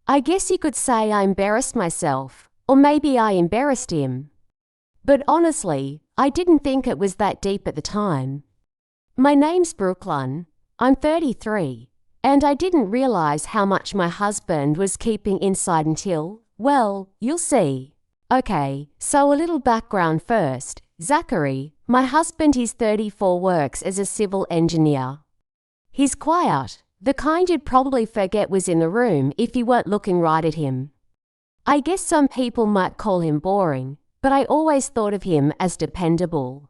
I guess you could say I embarrassed myself, or maybe I embarrassed him. But honestly, I didn't think it was that deep at the time. My name's Gurlcan. I'm 33, and I didn't realize how much my husband was keeping inside until, well, you'll see. Okay, so a little background first. Zachary, my husband is 34, works as a civil engineer. He's quiet, the kind you'd probably forget was in the room if you weren't looking right at him. I guess some people might call him boring, but I always thought of him as dependable.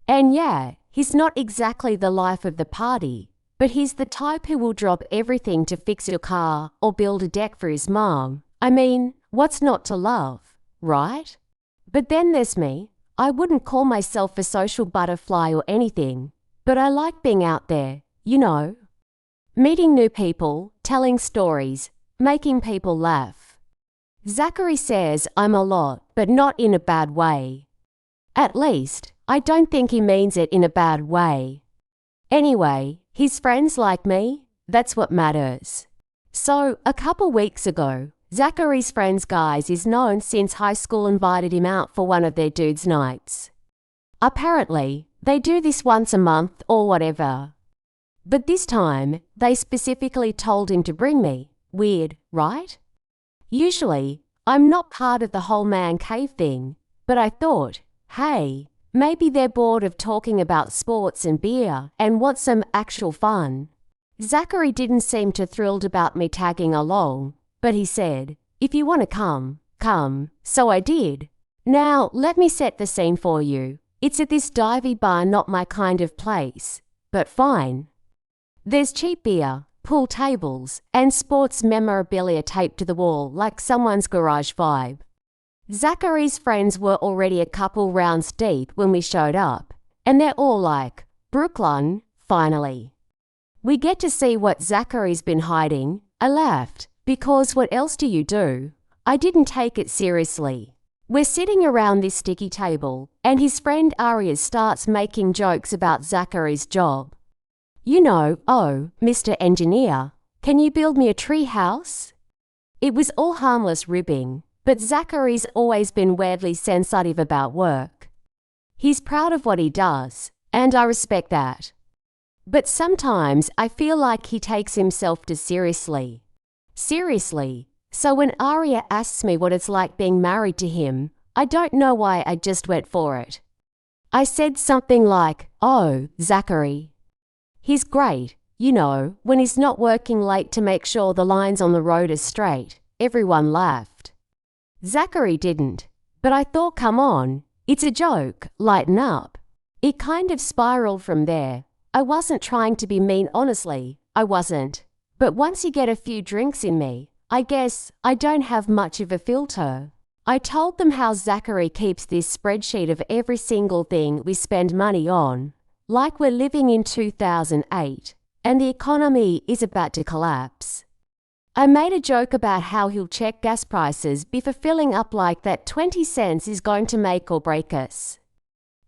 And yeah, he's not exactly the life of the party, but he's the type who will drop everything to fix your car or build a deck for his mom. I mean, what's not to love, right? But then there's me. I wouldn't call myself a social butterfly or anything, but I like being out there, you know. Meeting new people, telling stories, making people laugh. Zachary says I'm a lot, but not in a bad way. At least, I don't think he means it in a bad way. Anyway, his friends like me, that's what matters. So, a couple weeks ago, Zachary's friends guys is known since high school invited him out for one of their dudes' nights. Apparently, they do this once a month or whatever. But this time, they specifically told him to bring me. Weird, right? Usually, I'm not part of the whole man cave thing, but I thought, hey, maybe they're bored of talking about sports and beer and want some actual fun. Zachary didn't seem too thrilled about me tagging along, but he said, if you want to come, come. So I did. Now, let me set the scene for you. It's at this divey bar, not my kind of place, but fine. There's cheap beer, pool tables, and sports memorabilia taped to the wall like someone's garage vibe. Zachary's friends were already a couple rounds deep when we showed up, and they're all like, Gurlcan, finally. We get to see what Zachary's been hiding. I laughed, because what else do you do? I didn't take it seriously. We're sitting around this sticky table, and his friend Arya starts making jokes about Zachary's job. You know, oh, Mr. Engineer, can you build me a tree house? It was all harmless ribbing, but Zachary's always been weirdly sensitive about work. He's proud of what he does, and I respect that. But sometimes I feel like he takes himself too seriously. Seriously, so when Arya asks me what it's like being married to him, I don't know why I just went for it. I said something like, oh, Zachary. He's great, you know, when he's not working late to make sure the lines on the road are straight. Everyone laughed. Zachary didn't, but I thought, come on, it's a joke, lighten up. It kind of spiraled from there. I wasn't trying to be mean, honestly, I wasn't. But once you get a few drinks in me, I guess I don't have much of a filter. I told them how Zachary keeps this spreadsheet of every single thing we spend money on, like we're living in 2008, and the economy is about to collapse. I made a joke about how he'll check gas prices before filling up, like that 20 cents is going to make or break us.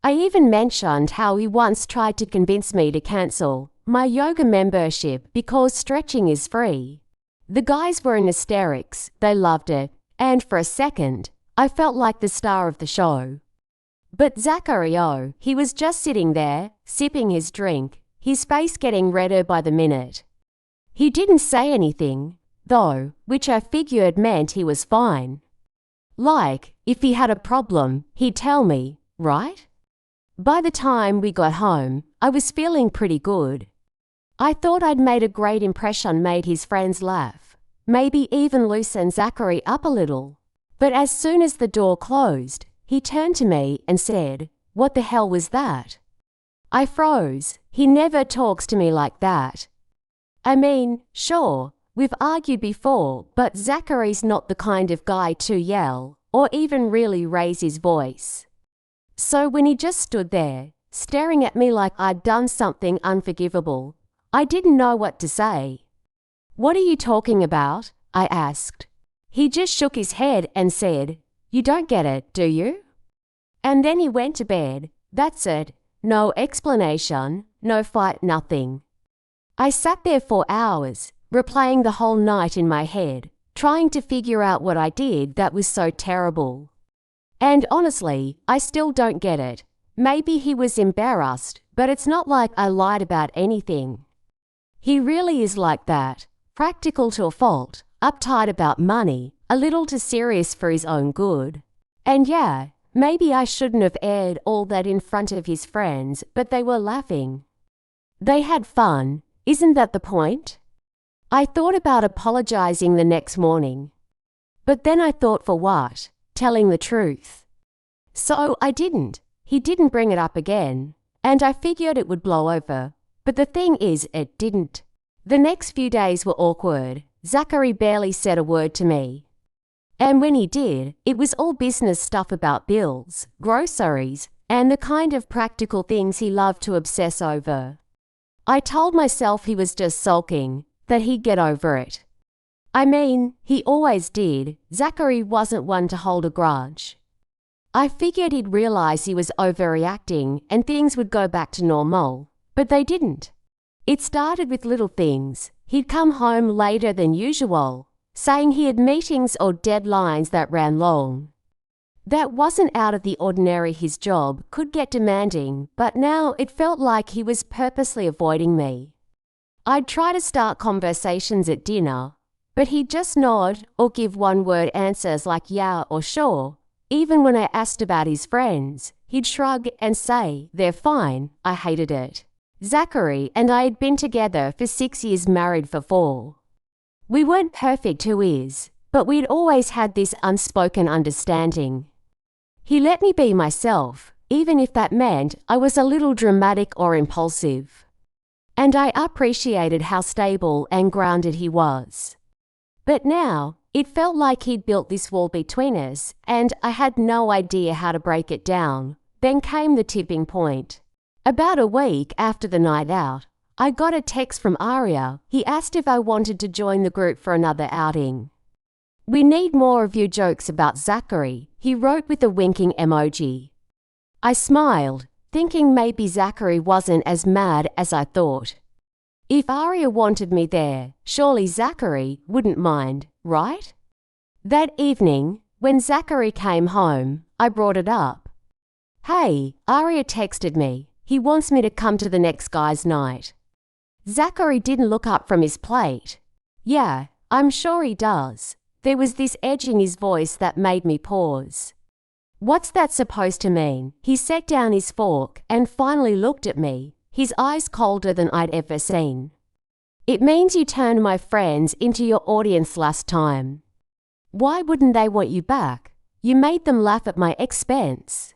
I even mentioned how he once tried to convince me to cancel my yoga membership because stretching is free. The guys were in hysterics, they loved it, and for a second, I felt like the star of the show. But Zachary, oh, he was just sitting there, sipping his drink, his face getting redder by the minute. He didn't say anything, though, which I figured meant he was fine. Like, if he had a problem, he'd tell me, right? By the time we got home, I was feeling pretty good. I thought I'd made a great impression, made his friends laugh, maybe even loosen Zachary up a little. But as soon as the door closed, he turned to me and said, what the hell was that? I froze. He never talks to me like that. I mean, sure, we've argued before, but Zachary's not the kind of guy to yell or even really raise his voice. So when he just stood there, staring at me like I'd done something unforgivable, I didn't know what to say. What are you talking about? I asked. He just shook his head and said, you don't get it, do you? And then he went to bed. That's it. No explanation, no fight, nothing. I sat there for hours, replaying the whole night in my head, trying to figure out what I did that was so terrible. And honestly, I still don't get it. Maybe he was embarrassed, but it's not like I lied about anything. He really is like that, practical to a fault, uptight about money, a little too serious for his own good. And yeah, maybe I shouldn't have aired all that in front of his friends, but they were laughing. They had fun, isn't that the point? I thought about apologizing the next morning. But then I thought, for what? Telling the truth. So I didn't. He didn't bring it up again, and I figured it would blow over. But the thing is, it didn't. The next few days were awkward. Zachary barely said a word to me. And when he did, it was all business stuff about bills, groceries, and the kind of practical things he loved to obsess over. I told myself he was just sulking, that he'd get over it. I mean, he always did. Zachary wasn't one to hold a grudge. I figured he'd realize he was overreacting and things would go back to normal, but they didn't. It started with little things. He'd come home later than usual, saying he had meetings or deadlines that ran long. That wasn't out of the ordinary. His job could get demanding, but now it felt like he was purposely avoiding me. I'd try to start conversations at dinner, but he'd just nod or give one-word answers like yeah or sure. Even when I asked about his friends, he'd shrug and say, "They're fine." I hated it. Zachary and I had been together for 6 years, married for 4. We weren't perfect, who is, but we'd always had this unspoken understanding. He let me be myself, even if that meant I was a little dramatic or impulsive. And I appreciated how stable and grounded he was. But now, it felt like he'd built this wall between us, and I had no idea how to break it down. Then came the tipping point. About a week after the night out, I got a text from Aria. He asked if I wanted to join the group for another outing. "We need more of your jokes about Zachary," he wrote with a winking emoji. I smiled, thinking maybe Zachary wasn't as mad as I thought. If Aria wanted me there, surely Zachary wouldn't mind, right? That evening, when Zachary came home, I brought it up. "Hey," Aria texted me, "he wants me to come to the next guy's night." Zachary didn't look up from his plate. "Yeah, I'm sure he does." There was this edge in his voice that made me pause. "What's that supposed to mean?" He set down his fork and finally looked at me, his eyes colder than I'd ever seen. "It means you turned my friends into your audience last time. Why wouldn't they want you back? You made them laugh at my expense."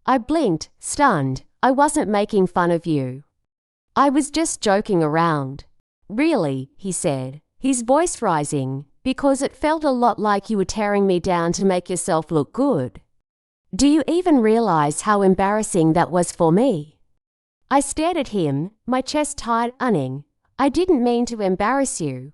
I blinked, stunned. "I wasn't making fun of you. I was just joking around." "Really?" he said, his voice rising, "because it felt a lot like you were tearing me down to make yourself look good. Do you even realize how embarrassing that was for me?" I stared at him, my chest tightening. "I didn't mean to embarrass you.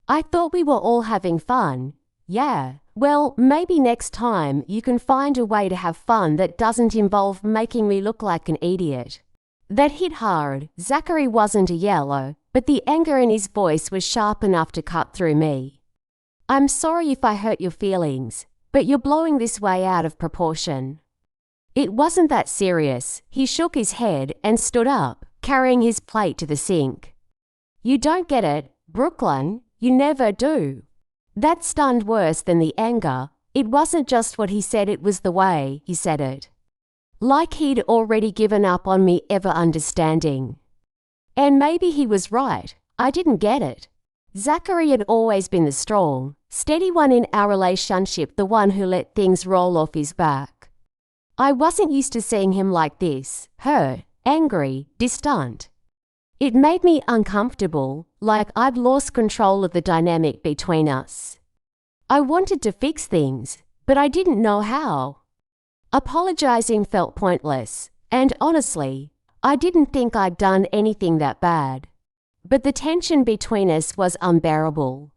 I thought we were all having fun." "Yeah, well, maybe next time you can find a way to have fun that doesn't involve making me look like an idiot." That hit hard. Zachary wasn't a yeller, but the anger in his voice was sharp enough to cut through me. "I'm sorry if I hurt your feelings, but you're blowing this way out of proportion." "It wasn't that serious." He shook his head and stood up, carrying his plate to the sink. "You don't get it, Brooklyn. You never do." That stunned worse than the anger. It wasn't just what he said, it was the way he said it. Like he'd already given up on me ever understanding. And maybe he was right. I didn't get it. Zachary had always been the strong, steady one in our relationship, the one who let things roll off his back. I wasn't used to seeing him like this, hurt, angry, distant. It made me uncomfortable, like I'd lost control of the dynamic between us. I wanted to fix things, but I didn't know how. Apologizing felt pointless, and honestly, I didn't think I'd done anything that bad. But the tension between us was unbearable.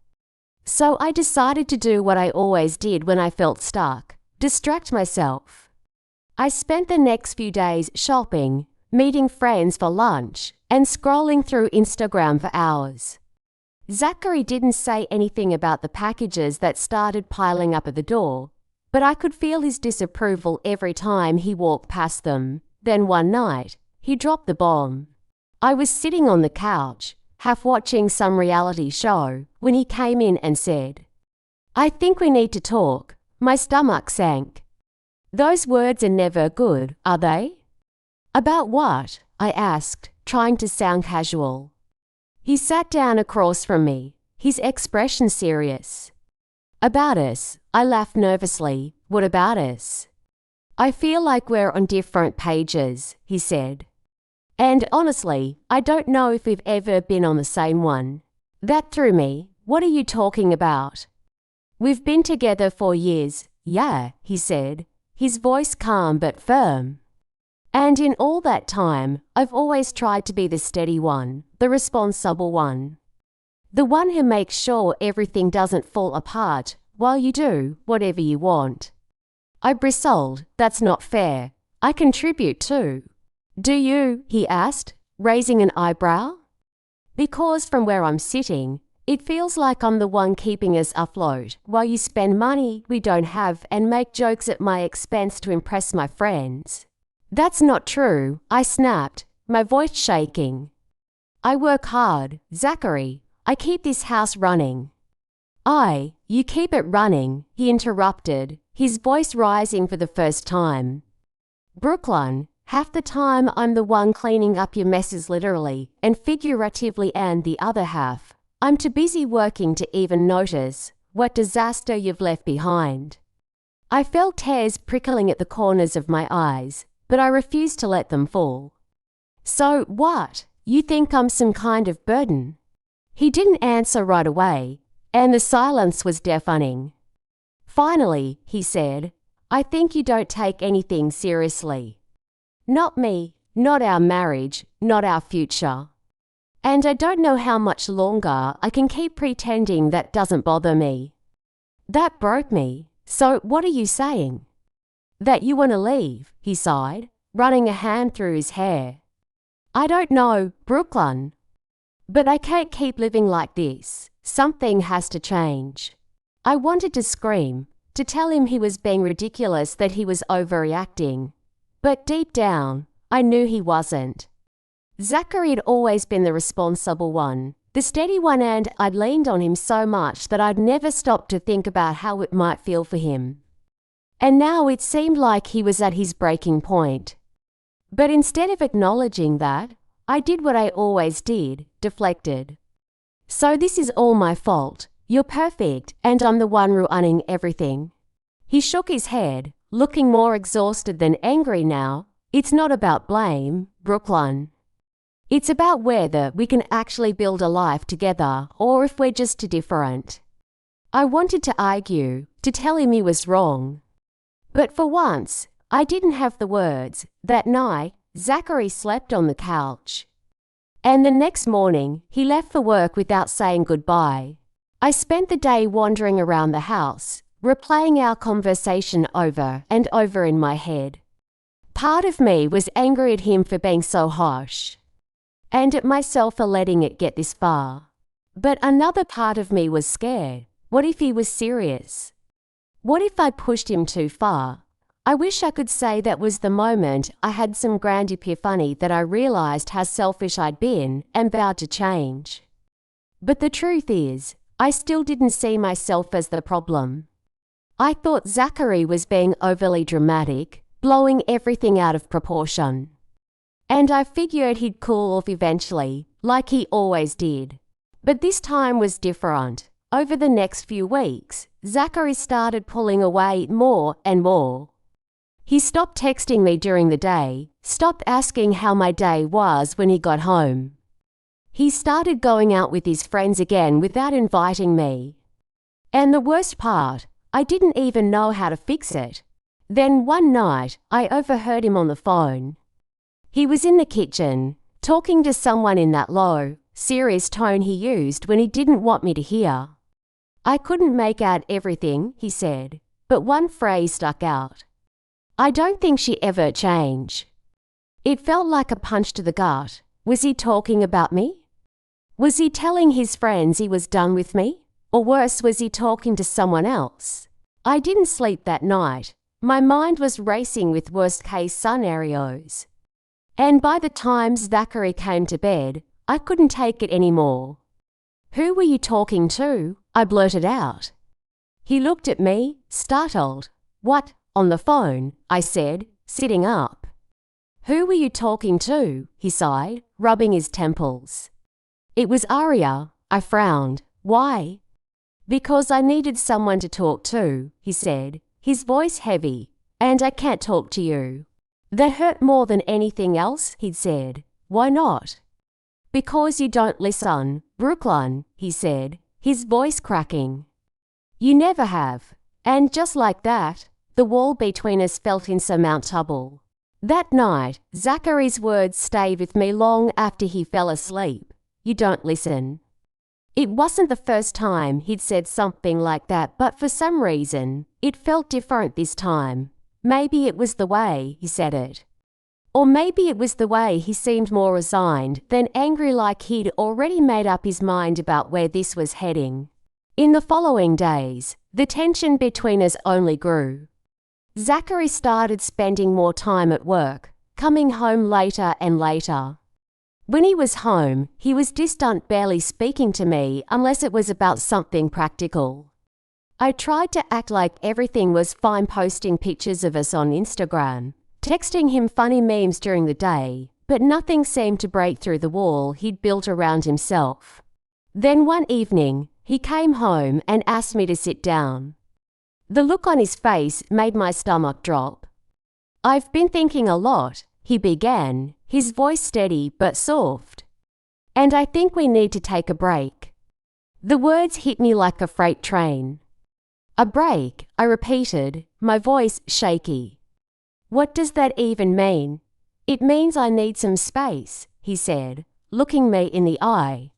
So I decided to do what I always did when I felt stuck, distract myself. I spent the next few days shopping, meeting friends for lunch, and scrolling through Instagram for hours. Zachary didn't say anything about the packages that started piling up at the door, but I could feel his disapproval every time he walked past them. Then one night, he dropped the bomb. I was sitting on the couch, half watching some reality show, when he came in and said, "I think we need to talk." My stomach sank. Those words are never good, are they? About what? I asked, trying to sound casual. He sat down across from me, his expression serious. About us, I laughed nervously. What about us? I feel like we're on different pages, he said. And honestly, I don't know if we've ever been on the same one. That threw me. What are you talking about? We've been together for years, yeah, he said, his voice calm but firm. And in all that time, I've always tried to be the steady one, the responsible one. The one who makes sure everything doesn't fall apart while you do whatever you want. I bristled. That's not fair. I contribute too. Do you? He asked, raising an eyebrow. Because from where I'm sitting, it feels like I'm the one keeping us afloat while you spend money we don't have and make jokes at my expense to impress my friends. That's not true, I snapped, my voice shaking. I work hard, Zachary. I keep this house running. You keep it running, he interrupted, his voice rising for the first time. Brooklyn, half the time I'm the one cleaning up your messes literally and figuratively, and the other half, I'm too busy working to even notice what disaster you've left behind. I felt tears prickling at the corners of my eyes, but I refused to let them fall. So what? You think I'm some kind of burden? He didn't answer right away, and the silence was deafening. Finally, he said, I think you don't take anything seriously. Not me, not our marriage, not our future. And I don't know how much longer I can keep pretending that doesn't bother me. That broke me. So what are you saying? That you want to leave, he sighed, running a hand through his hair. I don't know, Brooklyn. But I can't keep living like this. Something has to change. I wanted to scream, to tell him he was being ridiculous, that he was overreacting. But deep down, I knew he wasn't. Zachary had always been the responsible one, the steady one, and I'd leaned on him so much that I'd never stopped to think about how it might feel for him. And now it seemed like he was at his breaking point. But instead of acknowledging that, I did what I always did, deflected. So this is all my fault. You're perfect, and I'm the one ruining everything. He shook his head, looking more exhausted than angry now. It's not about blame, Brooklyn. It's about whether we can actually build a life together or if we're just too different. I wanted to argue, to tell him he was wrong. But for once, I didn't have the words. That night, Zachary slept on the couch. And the next morning, he left for work without saying goodbye. I spent the day wandering around the house, replaying our conversation over and over in my head. Part of me was angry at him for being so harsh, and at myself for letting it get this far. But another part of me was scared. What if he was serious? What if I pushed him too far? I wish I could say that was the moment I had some grand epiphany, that I realized how selfish I'd been and vowed to change. But the truth is, I still didn't see myself as the problem. I thought Zachary was being overly dramatic, blowing everything out of proportion. And I figured he'd cool off eventually, like he always did. But this time was different. Over the next few weeks, Zachary started pulling away more and more. He stopped texting me during the day, stopped asking how my day was when he got home. He started going out with his friends again without inviting me. And the worst part, I didn't even know how to fix it. Then one night, I overheard him on the phone. He was in the kitchen, talking to someone in that low, serious tone he used when he didn't want me to hear. I couldn't make out everything he said, but one phrase stuck out. I don't think she ever changed. It felt like a punch to the gut. Was he talking about me? Was he telling his friends he was done with me? Or worse, was he talking to someone else? I didn't sleep that night. My mind was racing with worst-case scenarios. And by the time Zachary came to bed, I couldn't take it anymore. "Who were you talking to?" I blurted out. He looked at me, startled. "What, on the phone?" I said, sitting up. "Who were you talking to?" he sighed, rubbing his temples. "It was Aria." I frowned. "Why?" "Because I needed someone to talk to," he said, his voice heavy. "And I can't talk to you." "That hurt more than anything else," he'd said. "Why not?" "Because you don't listen, gurlcan," he said, his voice cracking. "You never have." And just like that, the wall between us felt insurmountable. That night, Zachary's words stayed with me long after he fell asleep. "You don't listen." It wasn't the first time he'd said something like that, but for some reason, it felt different this time. Maybe it was the way he said it. Or maybe it was the way he seemed more resigned than angry, like he'd already made up his mind about where this was heading. In the following days, the tension between us only grew. Zachary started spending more time at work, coming home later and later. When he was home, he was distant, barely speaking to me unless it was about something practical. I tried to act like everything was fine, posting pictures of us on Instagram, texting him funny memes during the day, but nothing seemed to break through the wall he'd built around himself. Then one evening, he came home and asked me to sit down. The look on his face made my stomach drop. "I've been thinking a lot," he began, his voice steady but soft. "And I think we need to take a break." The words hit me like a freight train. "A break," I repeated, my voice shaky. "What does that even mean?" "It means I need some space," he said, looking me in the eye.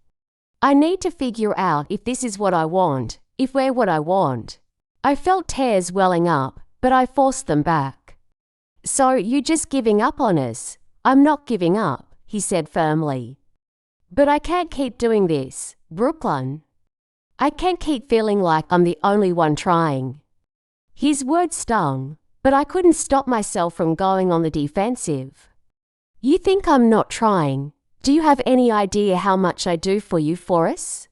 "I need to figure out if this is what I want, if we're what I want." I felt tears welling up, but I forced them back. "So you're just giving up on us?" "I'm not giving up," he said firmly. "But I can't keep doing this, gurlcan. I can't keep feeling like I'm the only one trying." His words stung, but I couldn't stop myself from going on the defensive. "You think I'm not trying? Do you have any idea how much I do for you, for us?"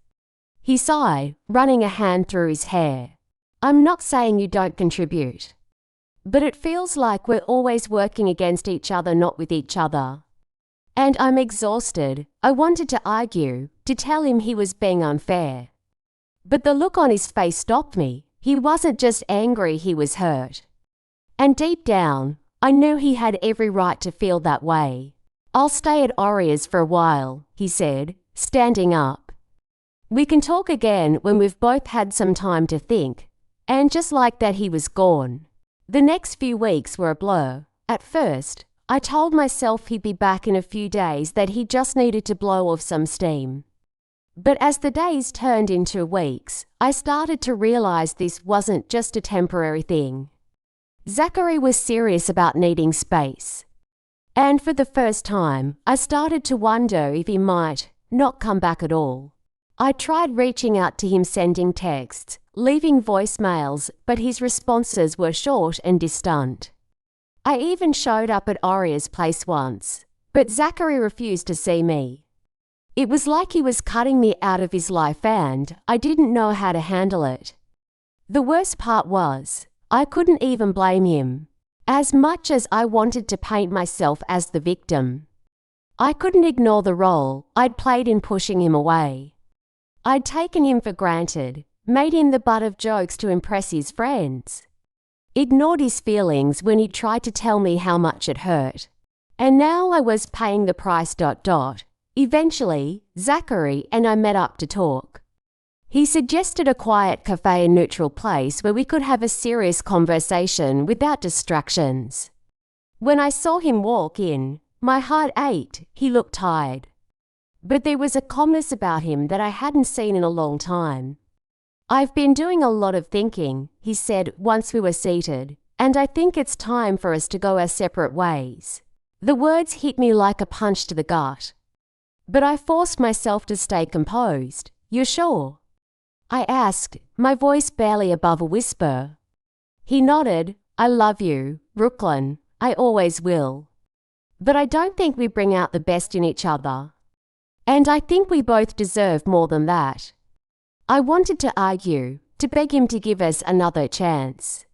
He sighed, running a hand through his hair. "I'm not saying you don't contribute. But it feels like we're always working against each other, not with each other. And I'm exhausted." I wanted to argue, to tell him he was being unfair. But the look on his face stopped me. He wasn't just angry, he was hurt. And deep down, I knew he had every right to feel that way. "I'll stay at Oria's for a while," he said, standing up. "We can talk again when we've both had some time to think." And just like that, he was gone. The next few weeks were a blur. At first, I told myself he'd be back in a few days, that he just needed to blow off some steam. But as the days turned into weeks, I started to realize this wasn't just a temporary thing. Zachary was serious about needing space. And for the first time, I started to wonder if he might not come back at all. I tried reaching out to him, sending texts, leaving voicemails, but his responses were short and distant. I even showed up at Oria's place once, but Zachary refused to see me. It was like he was cutting me out of his life, and I didn't know how to handle it. The worst part was, I couldn't even blame him. As much as I wanted to paint myself as the victim, I couldn't ignore the role I'd played in pushing him away. I'd taken him for granted, made him the butt of jokes to impress his friends, ignored his feelings when he tried to tell me how much it hurt. And now I was paying the price. Eventually, Zachary and I met up to talk. He suggested a quiet cafe, a neutral place where we could have a serious conversation without distractions. When I saw him walk in, my heart ached. He looked tired. But there was a calmness about him that I hadn't seen in a long time. "I've been doing a lot of thinking," he said once we were seated, "and I think it's time for us to go our separate ways." The words hit me like a punch to the gut. But I forced myself to stay composed. "You're sure?" I asked, my voice barely above a whisper. He nodded. "I love you, Brooklyn. I always will. But I don't think we bring out the best in each other. And I think we both deserve more than that." I wanted to argue, to beg him to give us another chance.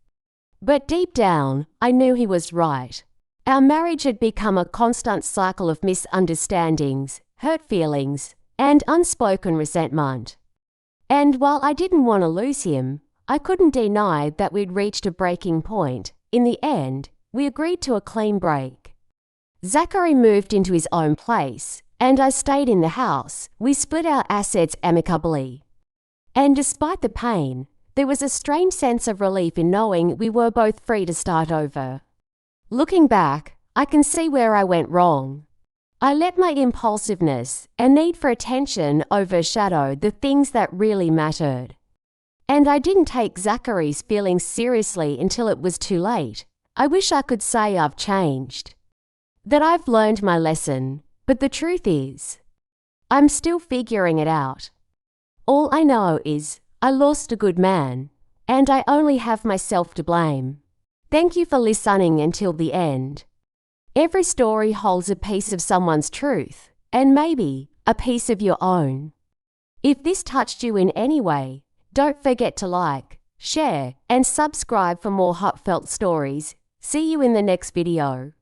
But deep down, I knew he was right. Our marriage had become a constant cycle of misunderstandings, hurt feelings, and unspoken resentment. And while I didn't want to lose him, I couldn't deny that we'd reached a breaking point. In the end, we agreed to a clean break. Zachary moved into his own place, and I stayed in the house. We split our assets amicably. And despite the pain, there was a strange sense of relief in knowing we were both free to start over. Looking back, I can see where I went wrong. I let my impulsiveness and need for attention overshadow the things that really mattered. And I didn't take Zachary's feelings seriously until it was too late. I wish I could say I've changed, that I've learned my lesson, but the truth is, I'm still figuring it out. All I know is I lost a good man, and I only have myself to blame. Thank you for listening until the end. Every story holds a piece of someone's truth, and maybe a piece of your own. If this touched you in any way, don't forget to like, share, and subscribe for more heartfelt stories. See you in the next video.